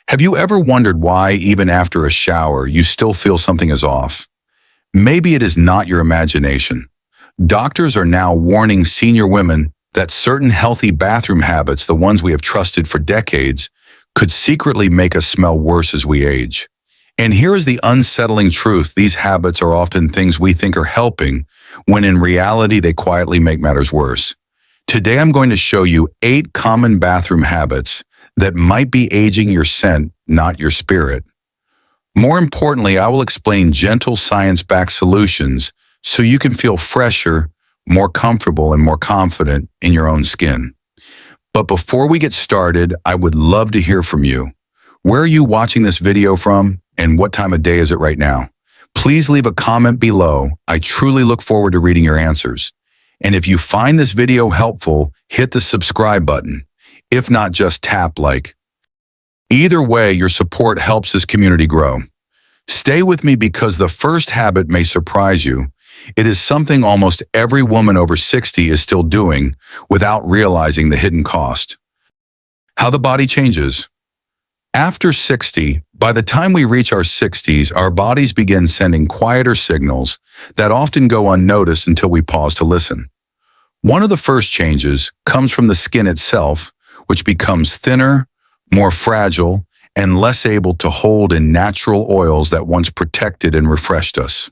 Have you ever wondered why, even after a shower, you still feel something is off? Maybe it is not your imagination. Doctors are now warning senior women that certain healthy bathroom habits, the ones we have trusted for decades, could secretly make us smell worse as we age. And here is the unsettling truth: these habits are often things we think are helping, when in reality they quietly make matters worse. Today I'm going to show you 8 common bathroom habits that might be aging your scent, not your spirit. More importantly, I will explain gentle science-backed solutions so you can feel fresher, more comfortable, and more confident in your own skin. But before we get started, I would love to hear from you. Where are you watching this video from, and what time of day is it right now? Please leave a comment below. I truly look forward to reading your answers. And if you find this video helpful, hit the subscribe button. If not, just tap like. Either way, your support helps this community grow. Stay with me because the first habit may surprise you. It is something almost every woman over 60 is still doing without realizing the hidden cost. How the body changes. After 60, by the time we reach our 60s, our bodies begin sending quieter signals that often go unnoticed until we pause to listen. One of the first changes comes from the skin itself, which becomes thinner, more fragile, and less able to hold in natural oils that once protected and refreshed us.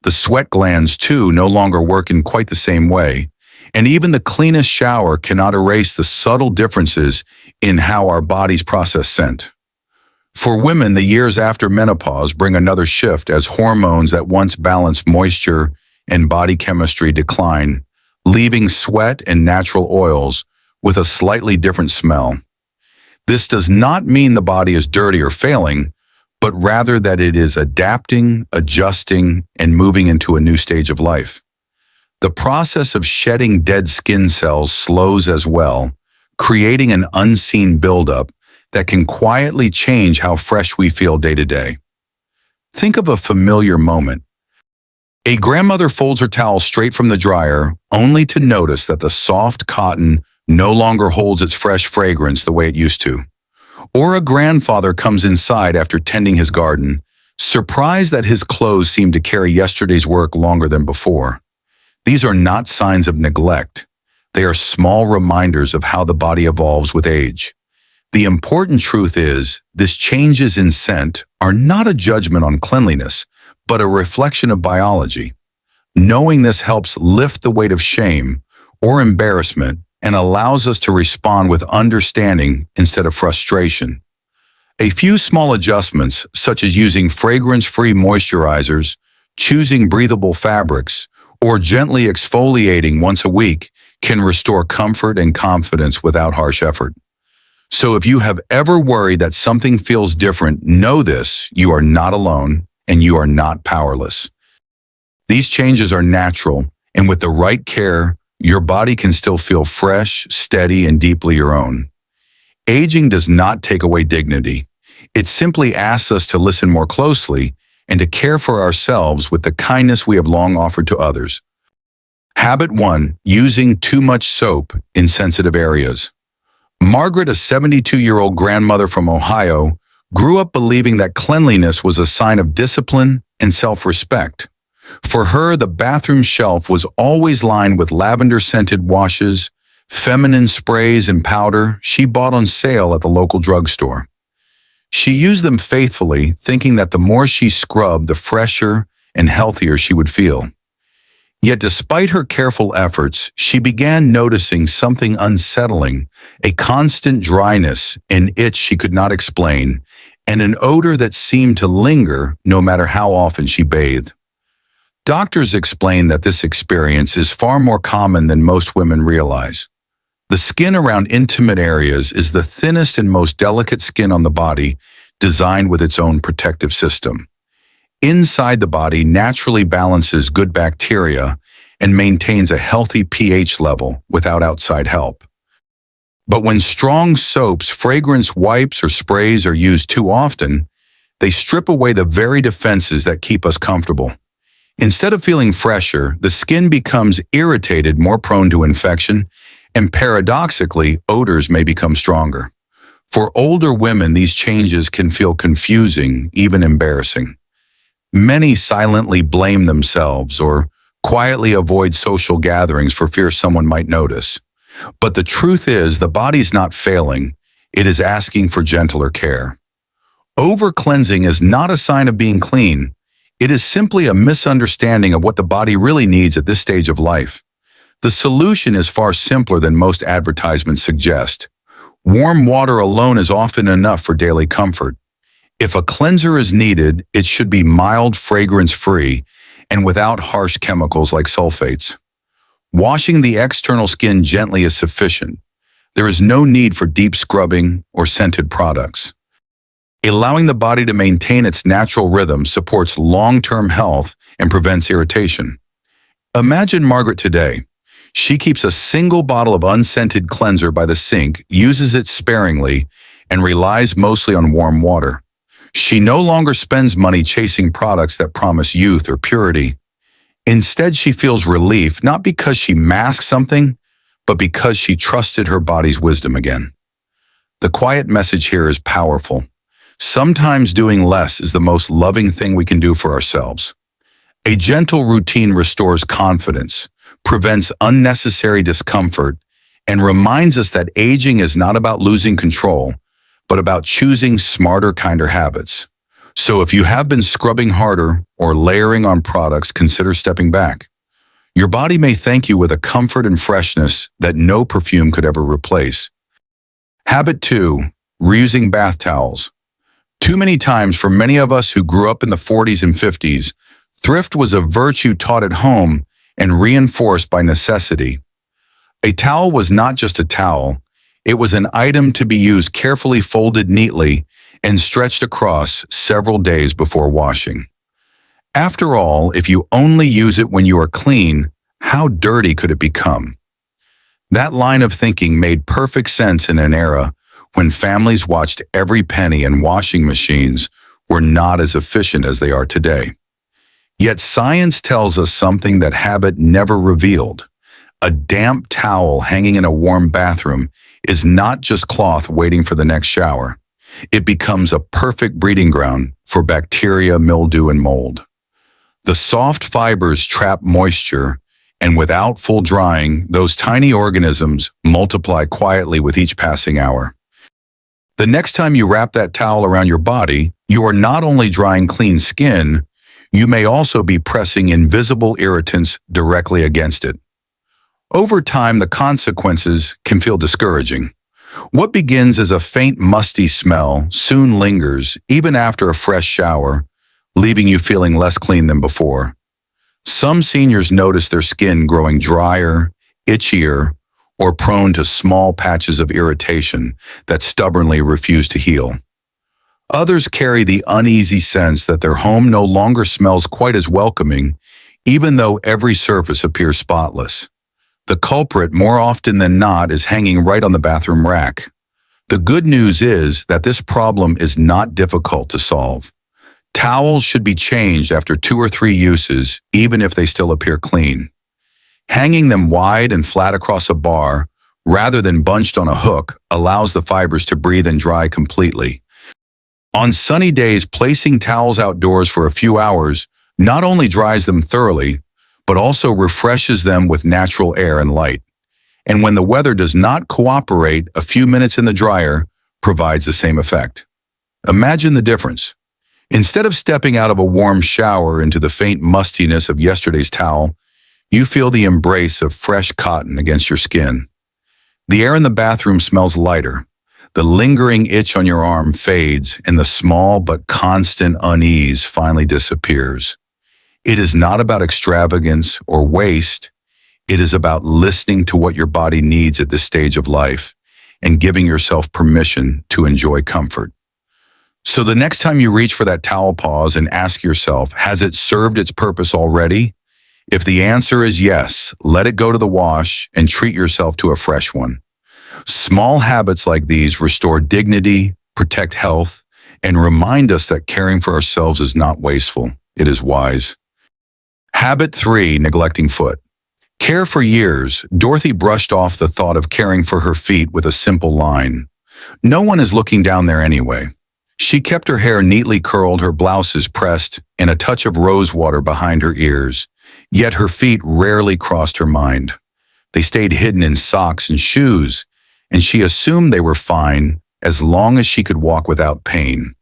The sweat glands, too, no longer work in quite the same way, and even the cleanest shower cannot erase the subtle differences in how our bodies process scent. For women, the years after menopause bring another shift as hormones that once balanced moisture and body chemistry decline, leaving sweat and natural oils with a slightly different smell. This does not mean the body is dirty or failing, but rather that it is adapting, adjusting, and moving into a new stage of life. The process of shedding dead skin cells slows as well, creating an unseen buildup that can quietly change how fresh we feel day to day. Think of a familiar moment. A grandmother folds her towel straight from the dryer, only to notice that the soft cotton no longer holds its fresh fragrance the way it used to. Or a grandfather comes inside after tending his garden, surprised that his clothes seem to carry yesterday's work longer than before. These are not signs of neglect. They are small reminders of how the body evolves with age. The important truth is, these changes in scent are not a judgment on cleanliness, but a reflection of biology. Knowing this helps lift the weight of shame or embarrassment and allows us to respond with understanding instead of frustration. A few small adjustments, such as using fragrance-free moisturizers, choosing breathable fabrics, or gently exfoliating once a week, can restore comfort and confidence without harsh effort. So if you have ever worried that something feels different, know this: you are not alone and you are not powerless. These changes are natural, and with the right care, your body can still feel fresh, steady, and deeply your own. Aging does not take away dignity. It simply asks us to listen more closely and to care for ourselves with the kindness we have long offered to others. Habit 1. Using too much soap in sensitive areas. Margaret, a 72-year-old grandmother from Ohio, grew up believing that cleanliness was a sign of discipline and self-respect. For her, the bathroom shelf was always lined with lavender-scented washes, feminine sprays, and powder she bought on sale at the local drugstore. She used them faithfully, thinking that the more she scrubbed, the fresher and healthier she would feel. Yet despite her careful efforts, she began noticing something unsettling: a constant dryness, an itch she could not explain, and an odor that seemed to linger no matter how often she bathed. Doctors explain that this experience is far more common than most women realize. The skin around intimate areas is the thinnest and most delicate skin on the body, designed with its own protective system. Inside the body naturally balances good bacteria and maintains a healthy pH level without outside help. But when strong soaps, fragrance wipes, or sprays are used too often, they strip away the very defenses that keep us comfortable. Instead of feeling fresher, the skin becomes irritated, more prone to infection, and paradoxically, odors may become stronger. For older women, these changes can feel confusing, even embarrassing. Many silently blame themselves or quietly avoid social gatherings for fear someone might notice. But the truth is, the body's not failing. It is asking for gentler care. Over-cleansing is not a sign of being clean. It is simply a misunderstanding of what the body really needs at this stage of life. The solution is far simpler than most advertisements suggest. Warm water alone is often enough for daily comfort. If a cleanser is needed, it should be mild, fragrance-free, and without harsh chemicals like sulfates. Washing the external skin gently is sufficient. There is no need for deep scrubbing or scented products. Allowing the body to maintain its natural rhythm supports long-term health and prevents irritation. Imagine Margaret today. She keeps a single bottle of unscented cleanser by the sink, uses it sparingly, and relies mostly on warm water. She no longer spends money chasing products that promise youth or purity. Instead, she feels relief, not because she masked something, but because she trusted her body's wisdom again. The quiet message here is powerful. Sometimes doing less is the most loving thing we can do for ourselves. A gentle routine restores confidence, prevents unnecessary discomfort, and reminds us that aging is not about losing control, but about choosing smarter, kinder habits. So if you have been scrubbing harder or layering on products, consider stepping back. Your body may thank you with a comfort and freshness that no perfume could ever replace. Habit 2. Reusing bath towels. Too many times for many of us who grew up in the 40s and 50s, thrift was a virtue taught at home and reinforced by necessity. A towel was not just a towel, it was an item to be used carefully folded neatly and stretched across several days before washing. After all, if you only use it when you are clean, how dirty could it become? That line of thinking made perfect sense in an era when families watched every penny and washing machines were not as efficient as they are today. Yet science tells us something that habit never revealed. A damp towel hanging in a warm bathroom is not just cloth waiting for the next shower. It becomes a perfect breeding ground for bacteria, mildew, and mold. The soft fibers trap moisture, and without full drying, those tiny organisms multiply quietly with each passing hour. The next time you wrap that towel around your body, you are not only drying clean skin, you may also be pressing invisible irritants directly against it. Over time, the consequences can feel discouraging. What begins as a faint musty smell soon lingers even after a fresh shower, leaving you feeling less clean than before. Some seniors notice their skin growing drier, itchier, or prone to small patches of irritation that stubbornly refuse to heal. Others carry the uneasy sense that their home no longer smells quite as welcoming, even though every surface appears spotless. The culprit, more often than not, is hanging right on the bathroom rack. The good news is that this problem is not difficult to solve. Towels should be changed after 2 or 3 uses, even if they still appear clean. Hanging them wide and flat across a bar, rather than bunched on a hook, allows the fibers to breathe and dry completely. On sunny days, placing towels outdoors for a few hours not only dries them thoroughly, but also refreshes them with natural air and light. And when the weather does not cooperate, a few minutes in the dryer provides the same effect. Imagine the difference. Instead of stepping out of a warm shower into the faint mustiness of yesterday's towel, you feel the embrace of fresh cotton against your skin. The air in the bathroom smells lighter. The lingering itch on your arm fades, and the small but constant unease finally disappears. It is not about extravagance or waste. It is about listening to what your body needs at this stage of life and giving yourself permission to enjoy comfort. So the next time you reach for that towel, pause and ask yourself, has it served its purpose already? If the answer is yes, let it go to the wash and treat yourself to a fresh one. Small habits like these restore dignity, protect health, and remind us that caring for ourselves is not wasteful. It is wise. Habit 3, neglecting foot. For years, Dorothy brushed off the thought of caring for her feet with a simple line. No one is looking down there anyway. She kept her hair neatly curled, her blouses pressed, and a touch of rose water behind her ears. Yet her feet rarely crossed her mind. They stayed hidden in socks and shoes, and she assumed they were fine as long as she could walk without pain.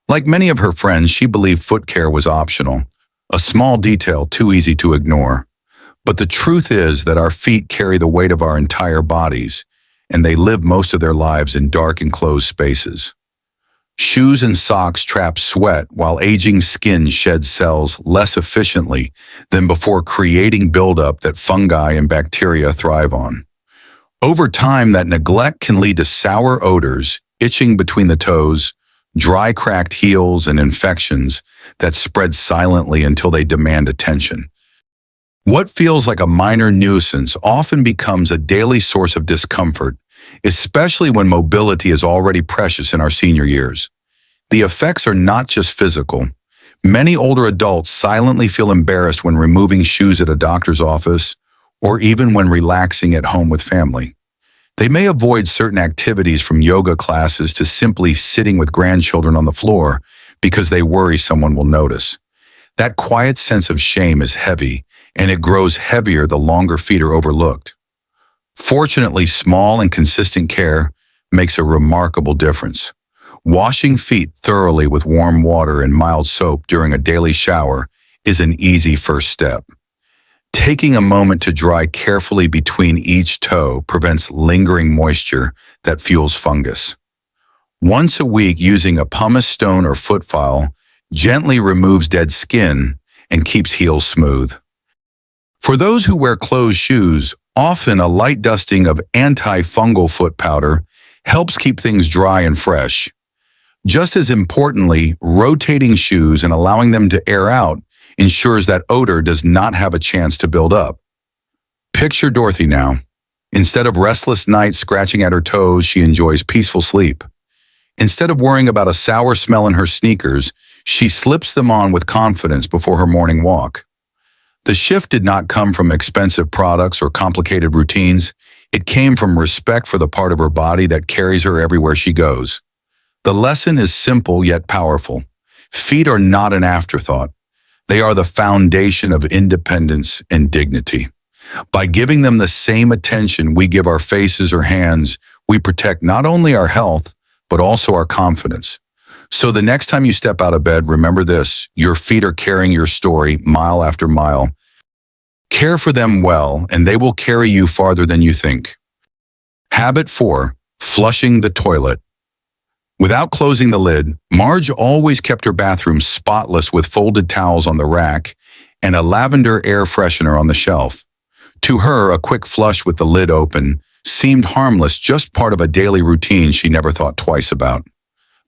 Like many of her friends, she believed foot care was optional, a small detail too easy to ignore. But the truth is that our feet carry the weight of our entire bodies, and they live most of their lives in dark enclosed spaces. Shoes and socks trap sweat while aging skin sheds cells less efficiently than before, creating buildup that fungi and bacteria thrive on. Over time, that neglect can lead to sour odors, itching between the toes, dry cracked heels, and infections that spread silently until they demand attention. What feels like a minor nuisance often becomes a daily source of discomfort, especially when mobility is already precious in our senior years. The effects are not just physical. Many older adults silently feel embarrassed when removing shoes at a doctor's office or even when relaxing at home with family. They may avoid certain activities from yoga classes to simply sitting with grandchildren on the floor because they worry someone will notice. That quiet sense of shame is heavy, and it grows heavier the longer feet are overlooked. Fortunately, small and consistent care makes a remarkable difference. Washing feet thoroughly with warm water and mild soap during a daily shower is an easy first step. Taking a moment to dry carefully between each toe prevents lingering moisture that fuels fungus. Once a week, using a pumice stone or foot file gently removes dead skin and keeps heels smooth. For those who wear closed shoes, often a light dusting of anti-fungal foot powder helps keep things dry and fresh. Just as importantly, rotating shoes and allowing them to air out ensures that odor does not have a chance to build up. Picture Dorothy now. Instead of restless nights scratching at her toes, she enjoys peaceful sleep. Instead of worrying about a sour smell in her sneakers, she slips them on with confidence before her morning walk. The shift did not come from expensive products or complicated routines. It came from respect for the part of her body that carries her everywhere she goes. The lesson is simple yet powerful. Feet are not an afterthought. They are the foundation of independence and dignity. By giving them the same attention we give our faces or hands, we protect not only our health, but also our confidence. So the next time you step out of bed, remember this: your feet are carrying your story mile after mile. Care for them well, and they will carry you farther than you think. Habit 4, flushing the toilet. Without closing the lid, Marge always kept her bathroom spotless with folded towels on the rack and a lavender air freshener on the shelf. To her, a quick flush with the lid open seemed harmless, just part of a daily routine she never thought twice about.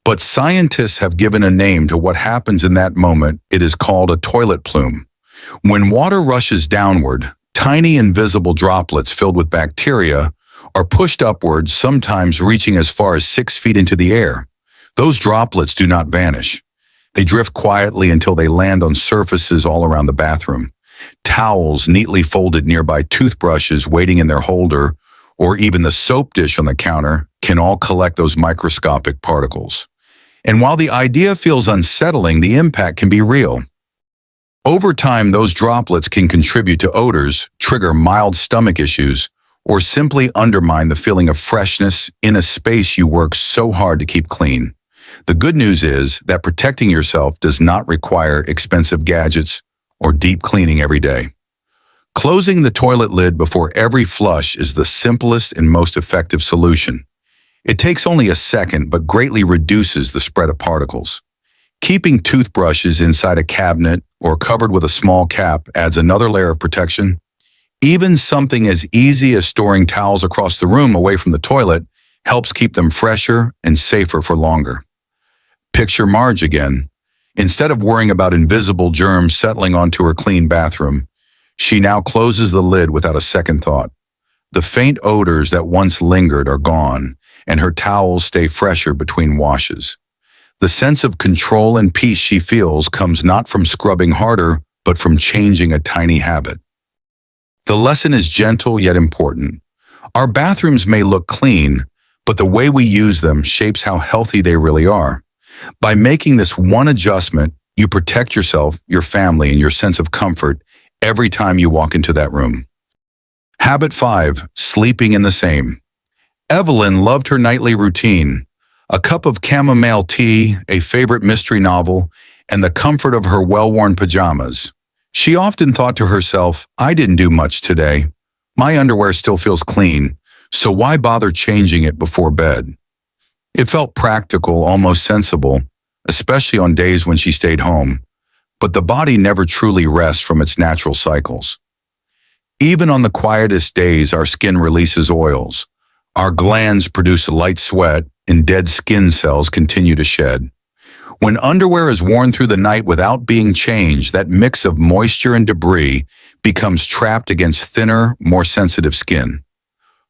But scientists have given a name to what happens in that moment. It is called a toilet plume. When water rushes downward, tiny invisible droplets filled with bacteria are pushed upwards, sometimes reaching as far as 6 feet into the air. Those droplets do not vanish. They drift quietly until they land on surfaces all around the bathroom. Towels neatly folded nearby, toothbrushes waiting in their holder, or even the soap dish on the counter can all collect those microscopic particles. And while the idea feels unsettling, the impact can be real. Over time, those droplets can contribute to odors, trigger mild stomach issues, or simply undermine the feeling of freshness in a space you work so hard to keep clean. The good news is that protecting yourself does not require expensive gadgets or deep cleaning every day. Closing the toilet lid before every flush is the simplest and most effective solution. It takes only a second, but greatly reduces the spread of particles. Keeping toothbrushes inside a cabinet or covered with a small cap adds another layer of protection. Even something as easy as storing towels across the room away from the toilet helps keep them fresher and safer for longer. Picture Marge again. Instead of worrying about invisible germs settling onto her clean bathroom, she now closes the lid without a second thought. The faint odors that once lingered are gone, and her towels stay fresher between washes. The sense of control and peace she feels comes not from scrubbing harder, but from changing a tiny habit. The lesson is gentle yet important. Our bathrooms may look clean, but the way we use them shapes how healthy they really are. By making this one adjustment, you protect yourself, your family, and your sense of comfort every time you walk into that room. Habit 5. Sleeping in the same. Evelyn loved her nightly routine. A cup of chamomile tea, a favorite mystery novel, and the comfort of her well-worn pajamas. She often thought to herself, I didn't do much today. My underwear still feels clean, so why bother changing it before bed? It felt practical, almost sensible, especially on days when she stayed home. But the body never truly rests from its natural cycles. Even on the quietest days, our skin releases oils. Our glands produce a light sweat, and dead skin cells continue to shed. When underwear is worn through the night without being changed, that mix of moisture and debris becomes trapped against thinner, more sensitive skin.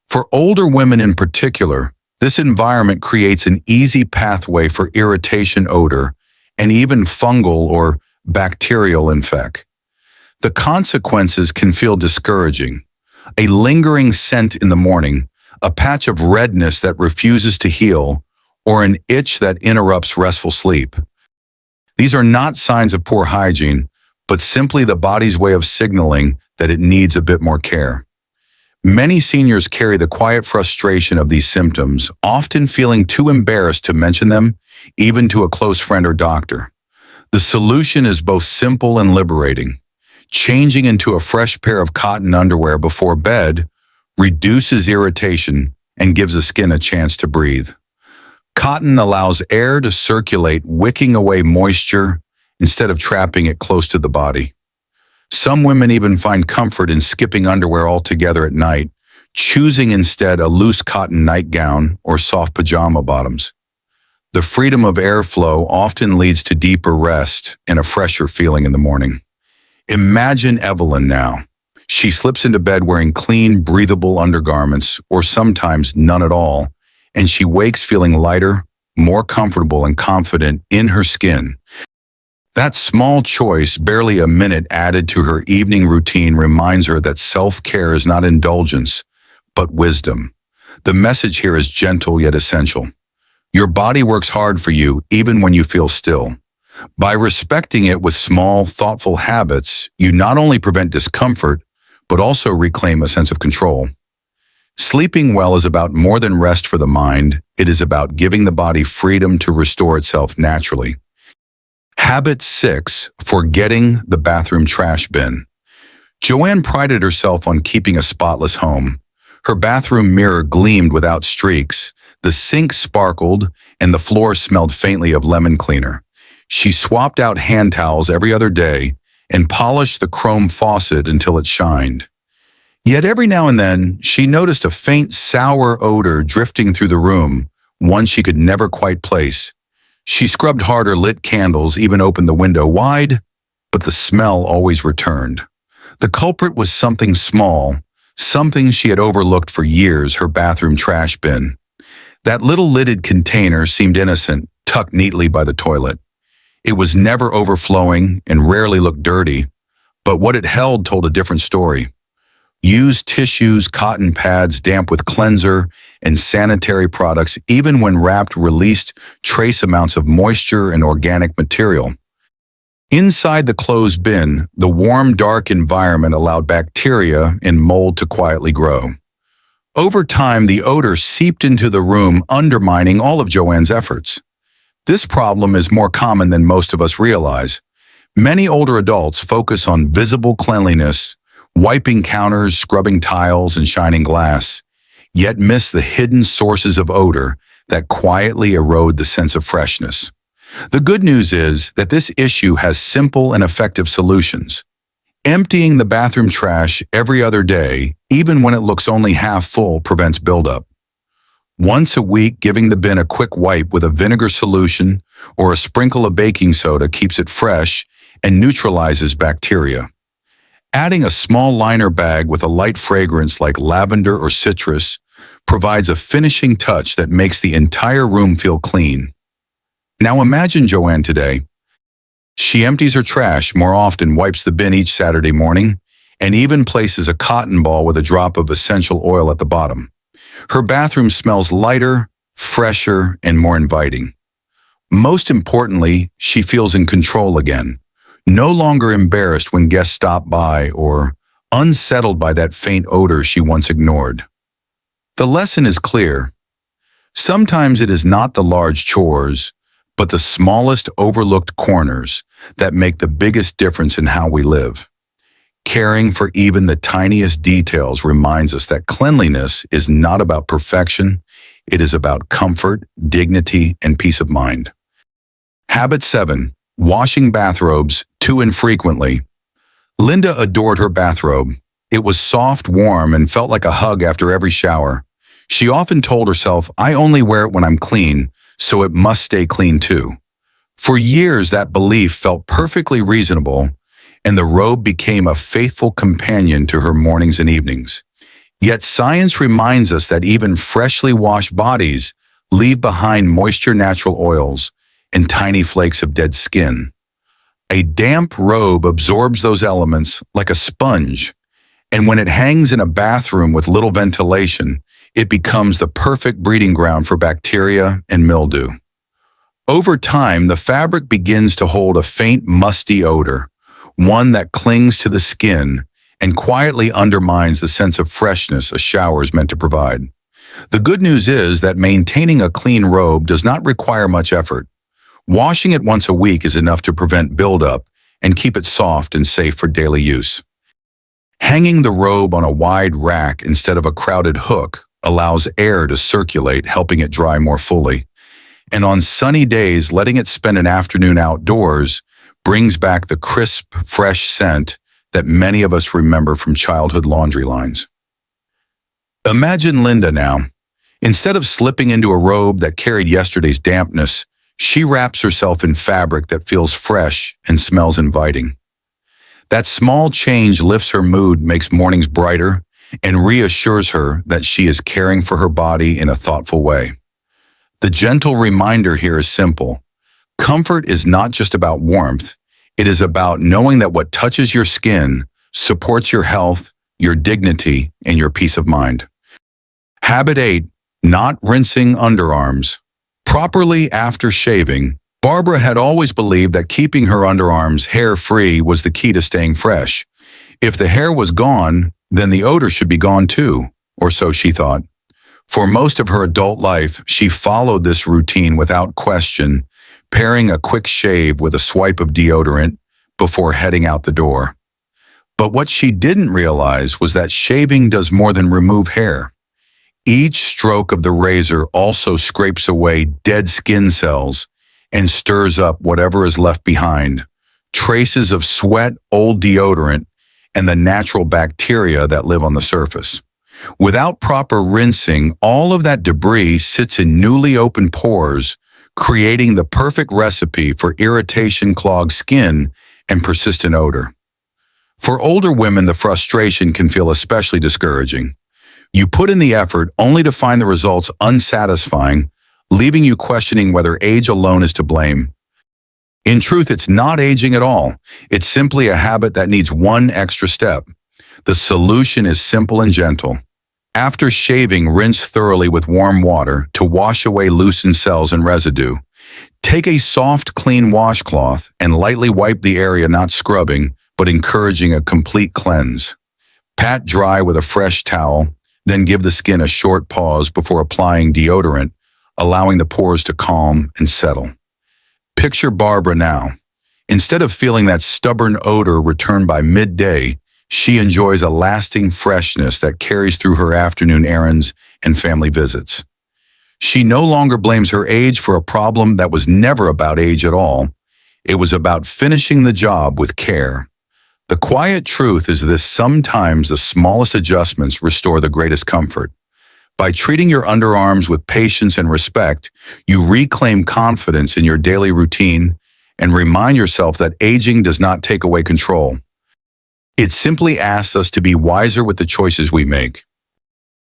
For older women in particular, this environment creates an easy pathway for irritation, odor, and even fungal or bacterial infection. The consequences can feel discouraging. A lingering scent in the morning, a patch of redness that refuses to heal, or an itch that interrupts restful sleep. These are not signs of poor hygiene, but simply the body's way of signaling that it needs a bit more care. Many seniors carry the quiet frustration of these symptoms, often feeling too embarrassed to mention them, even to a close friend or doctor. The solution is both simple and liberating. Changing into a fresh pair of cotton underwear before bed reduces irritation and gives the skin a chance to breathe. Cotton allows air to circulate, wicking away moisture instead of trapping it close to the body. Some women even find comfort in skipping underwear altogether at night, choosing instead a loose cotton nightgown or soft pajama bottoms. The freedom of airflow often leads to deeper rest and a fresher feeling in the morning. Imagine Evelyn now. She slips into bed wearing clean, breathable undergarments, or sometimes none at all, and she wakes feeling lighter, more comfortable and confident in her skin. That small choice, barely a minute added to her evening routine, reminds her that self-care is not indulgence, but wisdom. The message here is gentle yet essential. Your body works hard for you even when you feel still. By respecting it with small, thoughtful habits, you not only prevent discomfort, but also reclaim a sense of control. Sleeping well is about more than rest for the mind. It is about giving the body freedom to restore itself naturally. Habit 6. Forgetting the bathroom trash bin. Joanne prided herself on keeping a spotless home. Her bathroom mirror gleamed without streaks, the sink sparkled, and the floor smelled faintly of lemon cleaner. She swapped out hand towels every other day and polished the chrome faucet until it shined. Yet every now and then, she noticed a faint sour odor drifting through the room, one she could never quite place. She scrubbed harder, lit candles, even opened the window wide, but the smell always returned. The culprit was something small, something she had overlooked for years, her bathroom trash bin. That little lidded container seemed innocent, tucked neatly by the toilet. It was never overflowing and rarely looked dirty, but what it held told a different story. Used tissues, cotton pads, damp with cleanser, and sanitary products, even when wrapped, released trace amounts of moisture and organic material. Inside the closed bin, the warm, dark environment allowed bacteria and mold to quietly grow. Over time, the odor seeped into the room, undermining all of Joanne's efforts. This problem is more common than most of us realize. Many older adults focus on visible cleanliness, wiping counters, scrubbing tiles, and shining glass, yet miss the hidden sources of odor that quietly erode the sense of freshness. The good news is that this issue has simple and effective solutions. Emptying the bathroom trash every other day, even when it looks only half full, prevents buildup. Once a week, giving the bin a quick wipe with a vinegar solution or a sprinkle of baking soda keeps it fresh and neutralizes bacteria. Adding a small liner bag with a light fragrance like lavender or citrus provides a finishing touch that makes the entire room feel clean. Now imagine Joanne today. She empties her trash more often, wipes the bin each Saturday morning, and even places a cotton ball with a drop of essential oil at the bottom. Her bathroom smells lighter, fresher, and more inviting. Most importantly, she feels in control again, no longer embarrassed when guests stop by or unsettled by that faint odor she once ignored. The lesson is clear. Sometimes it is not the large chores, but the smallest overlooked corners that make the biggest difference in how we live. Caring for even the tiniest details reminds us that cleanliness is not about perfection, it is about comfort, dignity, and peace of mind. Habit 7. Washing bathrobes too infrequently. Linda adored her bathrobe. It was soft, warm, and felt like a hug after every shower. She often told herself, "I only wear it when I'm clean, so it must stay clean too." For years, that belief felt perfectly reasonable, and the robe became a faithful companion to her mornings and evenings. Yet science reminds us that even freshly washed bodies leave behind moisture, natural oils, and tiny flakes of dead skin. A damp robe absorbs those elements like a sponge, and when it hangs in a bathroom with little ventilation, it becomes the perfect breeding ground for bacteria and mildew. Over time, the fabric begins to hold a faint, musty odor, one that clings to the skin and quietly undermines the sense of freshness a shower is meant to provide. The good news is that maintaining a clean robe does not require much effort. Washing it once a week is enough to prevent buildup and keep it soft and safe for daily use. Hanging the robe on a wide rack instead of a crowded hook allows air to circulate, helping it dry more fully. And on sunny days, letting it spend an afternoon outdoors brings back the crisp, fresh scent that many of us remember from childhood laundry lines. Imagine Linda now. Instead of slipping into a robe that carried yesterday's dampness, she wraps herself in fabric that feels fresh and smells inviting. That small change lifts her mood, makes mornings brighter, and reassures her that she is caring for her body in a thoughtful way. The gentle reminder here is simple. Comfort is not just about warmth. It is about knowing that what touches your skin supports your health, your dignity, and your peace of mind. Habit 8. Not rinsing underarms. Properly after shaving, Barbara had always believed that keeping her underarms hair-free was the key to staying fresh. If the hair was gone, then the odor should be gone too, or so she thought. For most of her adult life, she followed this routine without question, pairing a quick shave with a swipe of deodorant before heading out the door. But what she didn't realize was that shaving does more than remove hair. Each stroke of the razor also scrapes away dead skin cells and stirs up whatever is left behind, traces of sweat, old deodorant, and the natural bacteria that live on the surface. Without proper rinsing, all of that debris sits in newly opened pores, creating the perfect recipe for irritation, clogged skin, and persistent odor. For older women, the frustration can feel especially discouraging. You put in the effort only to find the results unsatisfying, leaving you questioning whether age alone is to blame. In truth, it's not aging at all. It's simply a habit that needs one extra step. The solution is simple and gentle. After shaving, rinse thoroughly with warm water to wash away loosened cells and residue. Take a soft, clean washcloth and lightly wipe the area, not scrubbing, but encouraging a complete cleanse. Pat dry with a fresh towel, then give the skin a short pause before applying deodorant, allowing the pores to calm and settle. Picture Barbara now. Instead of feeling that stubborn odor return by midday, she enjoys a lasting freshness that carries through her afternoon errands and family visits. She no longer blames her age for a problem that was never about age at all. It was about finishing the job with care. The quiet truth is this: sometimes the smallest adjustments restore the greatest comfort. By treating your underarms with patience and respect, you reclaim confidence in your daily routine and remind yourself that aging does not take away control. It simply asks us to be wiser with the choices we make.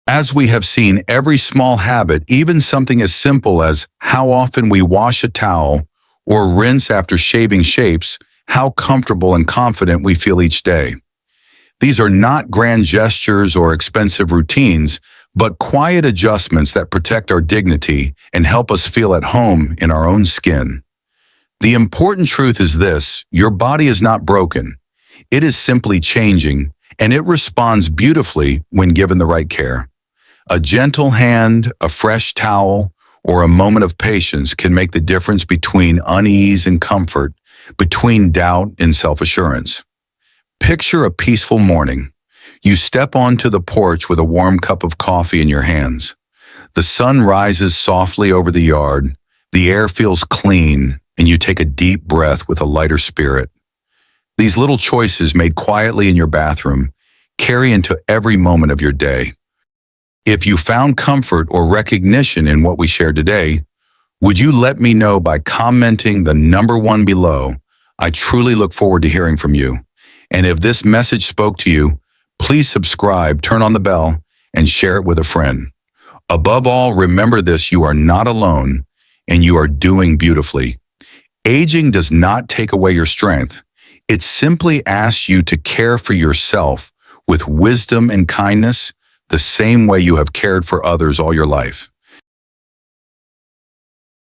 As we have seen, every small habit, even something as simple as how often we wash a towel or rinse after shaving, shapes how comfortable and confident we feel each day. These are not grand gestures or expensive routines, but quiet adjustments that protect our dignity and help us feel at home in our own skin. The important truth is this: your body is not broken. It is simply changing, and it responds beautifully when given the right care. A gentle hand, a fresh towel, or a moment of patience can make the difference between unease and comfort, between doubt and self-assurance. Picture a peaceful morning. You step onto the porch with a warm cup of coffee in your hands. The sun rises softly over the yard, the air feels clean, and you take a deep breath with a lighter spirit. These little choices made quietly in your bathroom carry into every moment of your day. If you found comfort or recognition in what we shared today, would you let me know by commenting the number 1 below? I truly look forward to hearing from you. And if this message spoke to you, please subscribe, turn on the bell, and share it with a friend. Above all, remember this: you are not alone, and you are doing beautifully. Aging does not take away your strength. It simply asks you to care for yourself with wisdom and kindness, the same way you have cared for others all your life.